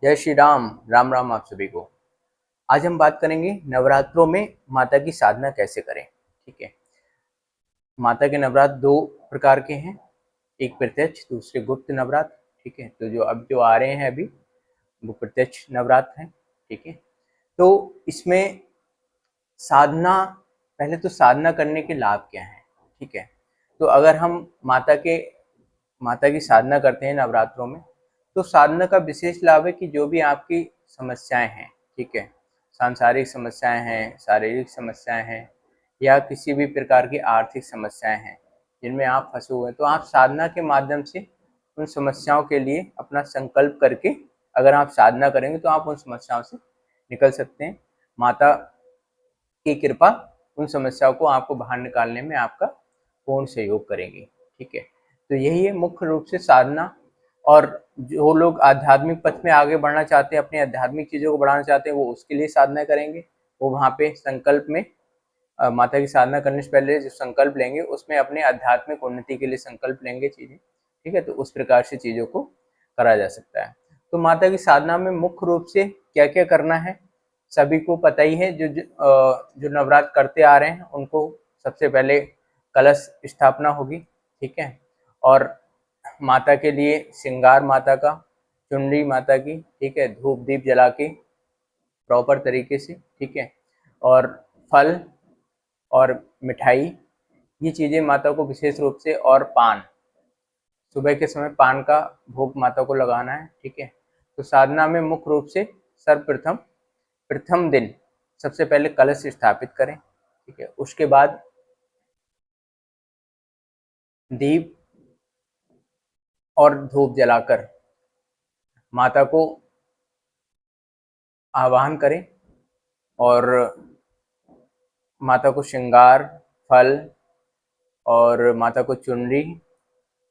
जय श्री राम। राम राम आप सभी को। आज हम बात करेंगे नवरात्रों में माता की साधना कैसे करें। ठीक है। माता के नवरात्र दो प्रकार के हैं, एक प्रत्यक्ष, दूसरे गुप्त नवरात्र। ठीक है। तो जो आ रहे हैं अभी वो प्रत्यक्ष नवरात्र हैं। ठीक है। तो इसमें साधना, पहले तो साधना करने के लाभ क्या हैं। ठीक है। तो अगर हम माता की साधना करते हैं नवरात्रों में, तो साधना का विशेष लाभ है कि जो भी आपकी समस्याएं हैं, ठीक है, सांसारिक समस्याएं हैं, शारीरिक समस्याएं हैं, या किसी भी प्रकार की आर्थिक समस्याएं हैं जिनमें आप फंसे हुए हैं, तो आप साधना के माध्यम से उन समस्याओं के लिए अपना संकल्प करके अगर आप साधना करेंगे तो आप उन समस्याओं से निकल सकते हैं। माता की कृपा उन समस्याओं को आपको बाहर निकालने में आपका पूर्ण सहयोग करेगी। ठीक है। तो यही है मुख्य रूप से साधना। और जो लोग आध्यात्मिक पथ में आगे बढ़ना चाहते हैं, अपनी आध्यात्मिक चीज़ों को बढ़ाना चाहते हैं, वो उसके लिए साधना करेंगे। वो वहाँ पे संकल्प में माता की साधना करने से पहले जो संकल्प लेंगे उसमें अपने आध्यात्मिक उन्नति के लिए संकल्प लेंगे चीज़ें। ठीक है। तो उस प्रकार से चीज़ों को करा जा सकता है। तो माता की साधना में मुख्य रूप से क्या क्या करना है सभी को पता ही है। जो नवरात्र करते आ रहे हैं उनको सबसे पहले कलश स्थापना होगी। ठीक है। और माता के लिए श्रृंगार माता का, चुनरी माता की, ठीक है, धूप दीप जला के प्रॉपर तरीके से। ठीक है। और फल और मिठाई, ये चीज़ें माता को विशेष रूप से, और पान, सुबह के समय पान का भोग माता को लगाना है। ठीक है। तो साधना में मुख्य रूप से सर्वप्रथम प्रथम दिन सबसे पहले कलश स्थापित करें। ठीक है। उसके बाद दीप और धूप जलाकर माता को आवाहन करें, और माता को श्रृंगार, फल और माता को चुनरी,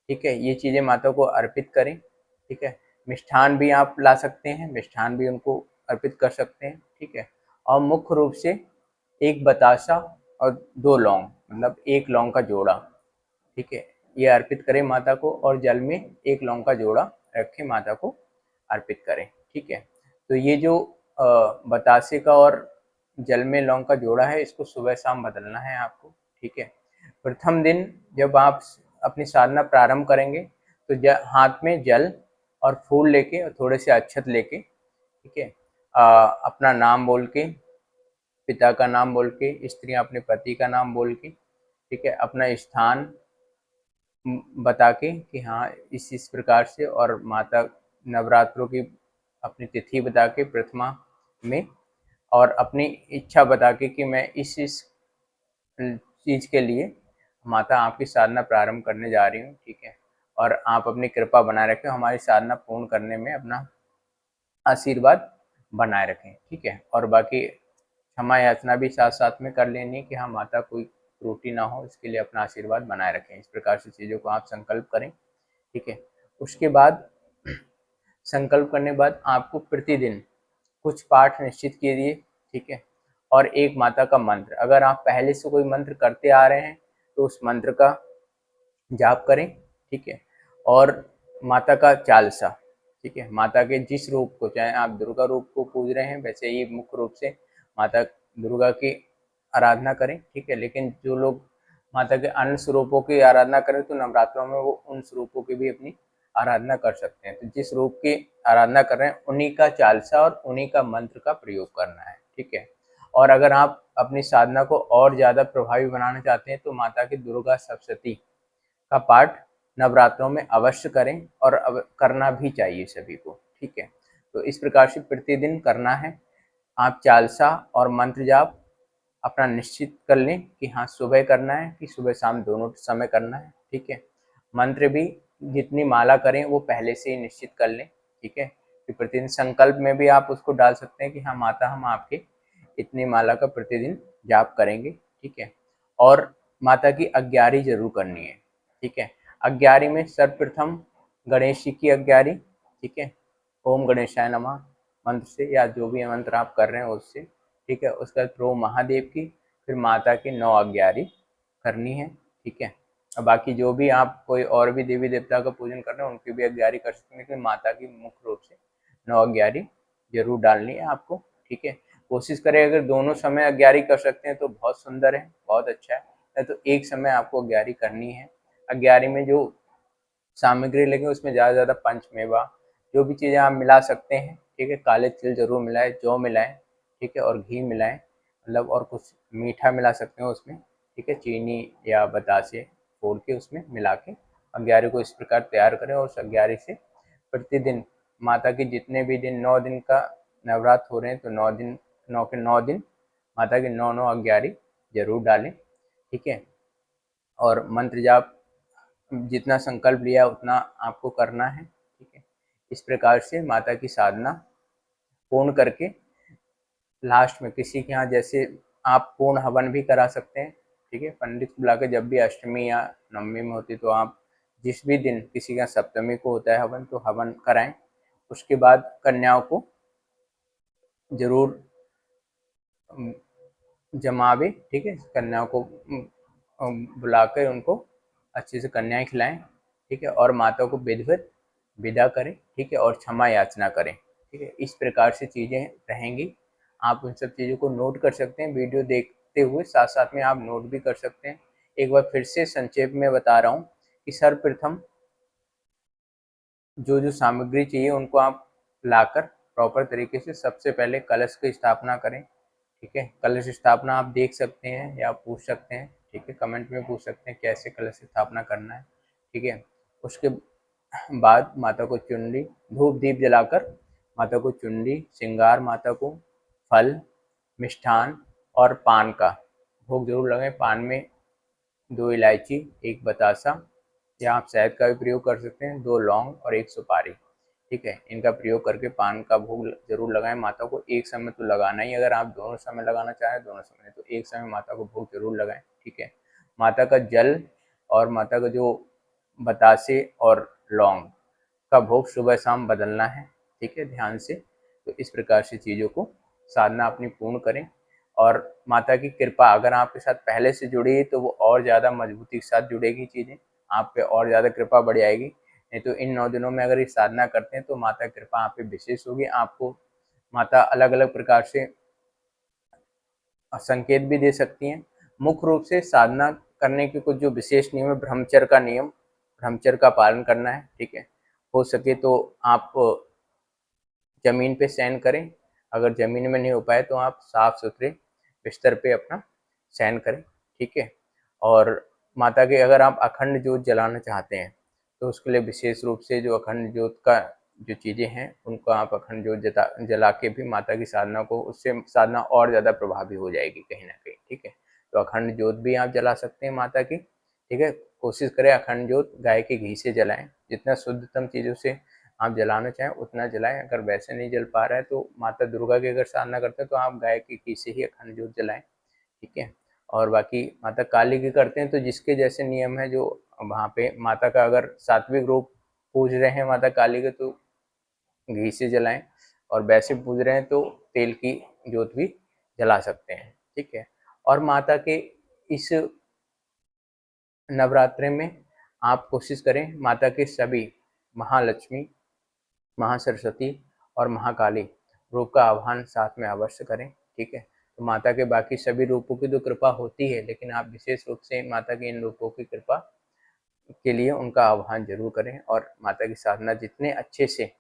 ठीक है, ये चीज़ें माता को अर्पित करें। ठीक है। मिष्ठान भी आप ला सकते हैं, मिष्ठान भी उनको अर्पित कर सकते हैं। ठीक है। और मुख्य रूप से एक बतासा और दो लौंग, मतलब एक लौंग का जोड़ा, ठीक है, ये अर्पित करें माता को, और जल में एक लौंग का जोड़ा रख के माता को अर्पित करें। ठीक है। तो ये जो बतासे का और जल में लौंग का जोड़ा है, इसको सुबह शाम बदलना है आपको। ठीक है। प्रथम दिन जब आप अपनी साधना प्रारंभ करेंगे तो हाथ में जल और फूल लेके और थोड़े से अक्षत लेके, ठीक है, अपना नाम बोल के, पिता का नाम बोल के, स्त्रियां अपने पति का नाम बोल के, ठीक है, अपना स्थान बता के कि हाँ इस प्रकार से, और माता नवरात्रों की अपनी तिथि बता के प्रथमा में, और अपनी इच्छा बता के कि मैं इस चीज़ के लिए माता आपकी साधना प्रारंभ करने जा रही हूँ। ठीक है। और आप अपनी कृपा बनाए रखें, हमारी साधना पूर्ण करने में अपना आशीर्वाद बनाए रखें। ठीक है। और बाकी क्षमा याचना भी साथ साथ में कर लेनी कि हाँ माता कोई त्रुटि ना हो, इसके लिए अपना आशीर्वाद बनाए रखें। इस प्रकार से चीज़ों को आप संकल्प करें। ठीक है। उसके बाद संकल्प करने के बाद आपको प्रतिदिन कुछ पाठ निश्चित कीजिए। ठीक है। और एक माता का मंत्र, अगर आप पहले से कोई मंत्र करते आ रहे हैं तो उस मंत्र का जाप करें। ठीक है। और माता का चालीसा, ठीक है, माता के जिस रूप को, चाहे आप दुर्गा रूप को पूज रहे हैं वैसे ही मुख्य रूप से माता दुर्गा की आराधना करें। ठीक है। लेकिन जो लोग माता के अन्य स्वरूपों की आराधना करें तो नवरात्रों में वो उन स्वरूपों की भी अपनी आराधना कर सकते हैं। तो जिस रूप की आराधना कर रहे हैं उन्हीं का चालीसा और उन्हीं का मंत्र का प्रयोग करना है। ठीक है। और अगर आप अपनी साधना को और ज़्यादा प्रभावी बनाना चाहते हैं तो माता की दुर्गा सप्तशती का पाठ नवरात्रों में अवश्य करें, और करना भी चाहिए सभी को। ठीक है। तो इस प्रकार से प्रतिदिन करना है। आप चालीसा और मंत्र जाप अपना निश्चित कर लें कि हाँ सुबह करना है कि सुबह शाम दोनों समय करना है। ठीक है। मंत्र भी जितनी माला करें वो पहले से ही निश्चित कर लें। ठीक है। कि प्रतिदिन संकल्प में भी आप उसको डाल सकते हैं कि हाँ माता हम आपके इतनी माला का प्रतिदिन जाप करेंगे। ठीक है। और माता की अग्यारी जरूर करनी है। ठीक है। अग्यारी में सर्वप्रथम गणेश जी की अग्यारी, ठीक है, ओम गणेशाय नमः मंत्र से, या जो भी मंत्र आप कर रहे हैं उससे। ठीक है। उसके बाद प्रो महादेव की, फिर माता की 9 अग्यारी करनी है। ठीक है। और बाकी जो भी आप कोई और भी देवी देवता का पूजन कर रहे हैं उनकी भी अग्यारी कर सकते हैं, लेकिन माता की मुख्य रूप से 9 जरूर डालनी है आपको, ठीक है। कोशिश करें अगर दोनों समय अग्यारी कर सकते हैं तो बहुत सुंदर है, बहुत अच्छा है, नहीं तो एक समय आपको अग्यारी करनी है। अग्यारी में जो सामग्री लगे उसमें ज़्यादा से ज़्यादा पंचमेवा जो भी चीज़ें आप मिला सकते हैं, ठीक है। काले तिल जरूर मिलाएं, जौ मिलाएं, ठीक है, और घी मिलाएं, मतलब और कुछ मीठा मिला सकते हैं उसमें, ठीक है। चीनी या बतासे फोड़ के उसमें मिला के अग्यारी को इस प्रकार तैयार करें और उस अग्यारी से प्रतिदिन माता के जितने भी दिन 9 दिन का नवरात्र हो रहे हैं तो 9 दिन 9 के 9 दिन माता की 9 अग्यारी जरूर डालें, ठीक है। और मंत्र जाप जितना संकल्प लिया उतना आपको करना है, ठीक है। इस प्रकार से माता की साधना पूर्ण करके लास्ट में किसी के यहाँ जैसे आप पूर्ण हवन भी करा सकते हैं, ठीक है। पंडित को बुला के जब भी अष्टमी या नवमी में होती तो आप जिस भी दिन किसी के यहाँ सप्तमी को होता है हवन तो हवन कराएं। उसके बाद कन्याओं को जरूर जमावे, ठीक है। कन्याओं को बुलाकर उनको अच्छे से कन्याएं खिलाएं, ठीक है, और माता को विधिवत विदा करें, ठीक है, और क्षमा याचना करें, ठीक है। इस प्रकार से चीज़ें रहेंगी। आप उन सब चीज़ों को नोट कर सकते हैं, वीडियो देखते हुए साथ साथ में आप नोट भी कर सकते हैं। एक बार फिर से संक्षेप में बता रहा हूँ कि सर्वप्रथम जो जो सामग्री चाहिए उनको आप लाकर प्रॉपर तरीके से सबसे पहले कलश की स्थापना करें, ठीक है। कलश स्थापना आप देख सकते हैं या आप पूछ सकते हैं, ठीक है, कमेंट में पूछ सकते हैं कैसे कलश स्थापना करना है, ठीक है। उसके बाद माता को चुनरी धूप दीप जलाकर माता को चुनरी श्रृंगार, माता को फल मिष्ठान और पान का भोग जरूर लगाएं। पान में 2 इलायची, 1 बतासा या आप शहद का भी प्रयोग कर सकते हैं, 2 लौंग और 1 सुपारी, ठीक है। इनका प्रयोग करके पान का भोग जरूर लगाएं। माता को एक समय तो लगाना ही, अगर आप दोनों समय लगाना चाहें दोनों समय, तो एक समय माता को भोग जरूर लगाएं, ठीक है। माता का जल और माता का जो बतासे और लौंग का भोग सुबह शाम बदलना है, ठीक है, ध्यान से। तो इस प्रकार से चीज़ों को साधना अपनी पूर्ण करें और माता की कृपा अगर आपके साथ पहले से जुड़ी है तो वो और ज़्यादा मजबूती के साथ जुड़ेगी, चीज़ें आप पे और ज़्यादा कृपा बढ़ जाएगी। नहीं तो इन 9 दिनों में अगर ये साधना करते हैं तो माता की कृपा आप पे विशेष होगी। आपको माता अलग अलग प्रकार से संकेत भी दे सकती हैं। मुख्य रूप से साधना करने के कुछ जो विशेष नियम है, ब्रह्मचर्य का नियम, ब्रह्मचर्य का पालन करना है, ठीक है। हो सके तो आप जमीन पे शयन करें, अगर जमीन में नहीं हो पाए तो आप साफ सुथरे बिस्तर पे अपना शयन करें, ठीक है। और माता के अगर आप अखंड ज्योत जलाना चाहते हैं तो उसके लिए विशेष रूप से जो अखंड ज्योत का जो चीज़ें हैं उनको आप अखंड ज्योत जला के भी माता की साधना को, उससे साधना और ज़्यादा प्रभावी हो जाएगी कहीं ना कहीं, ठीक है। तो अखंड ज्योत भी आप जला सकते हैं माता की, ठीक है। कोशिश करें अखंड ज्योत गाय के घी से जलाएं, जितना शुद्धतम चीज़ों से आप जलाना चाहें उतना जलाएं। अगर वैसे नहीं जल पा रहा है तो माता दुर्गा की अगर साधना करते हैं तो आप गाय के घी से ही अखंड ज्योत जलाएं, ठीक है। और बाकी माता काली की करते हैं तो जिसके जैसे नियम है, जो वहाँ पे माता का अगर सात्विक रूप पूज रहे हैं माता काली के तो घी से जलाएं, और वैसे पूज रहे हैं तो तेल की ज्योत भी जला सकते हैं, ठीक है। और माता के इस नवरात्रि में आप कोशिश करें माता के सभी महालक्ष्मी, महासरस्वती और महाकाली रूप का आह्वान साथ में अवश्य करें, ठीक है। तो माता के बाकी सभी रूपों की तो कृपा होती है, लेकिन आप विशेष रूप से माता के इन रूपों की कृपा के लिए उनका आह्वान जरूर करें और माता की साधना जितने अच्छे से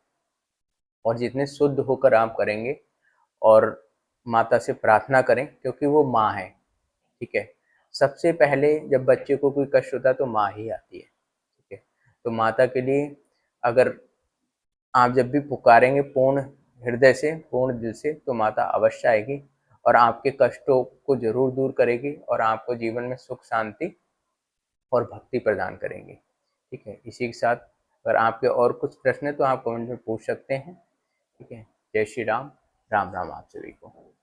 और जितने शुद्ध होकर आप करेंगे और माता से प्रार्थना करें, क्योंकि वो माँ है, ठीक है। सबसे पहले जब बच्चे को कोई कष्ट होता है तो माँ ही आती है, ठीक है। तो माता के लिए अगर आप जब भी पुकारेंगे पूर्ण हृदय से, पूर्ण दिल से, तो माता अवश्य आएगी और आपके कष्टों को जरूर दूर करेगी और आपको जीवन में सुख शांति और भक्ति प्रदान करेंगी, ठीक है। इसी के साथ अगर आपके और कुछ प्रश्न है तो आप कमेंट में पूछ सकते हैं, ठीक है। जय श्री राम, राम राम आप सभी को।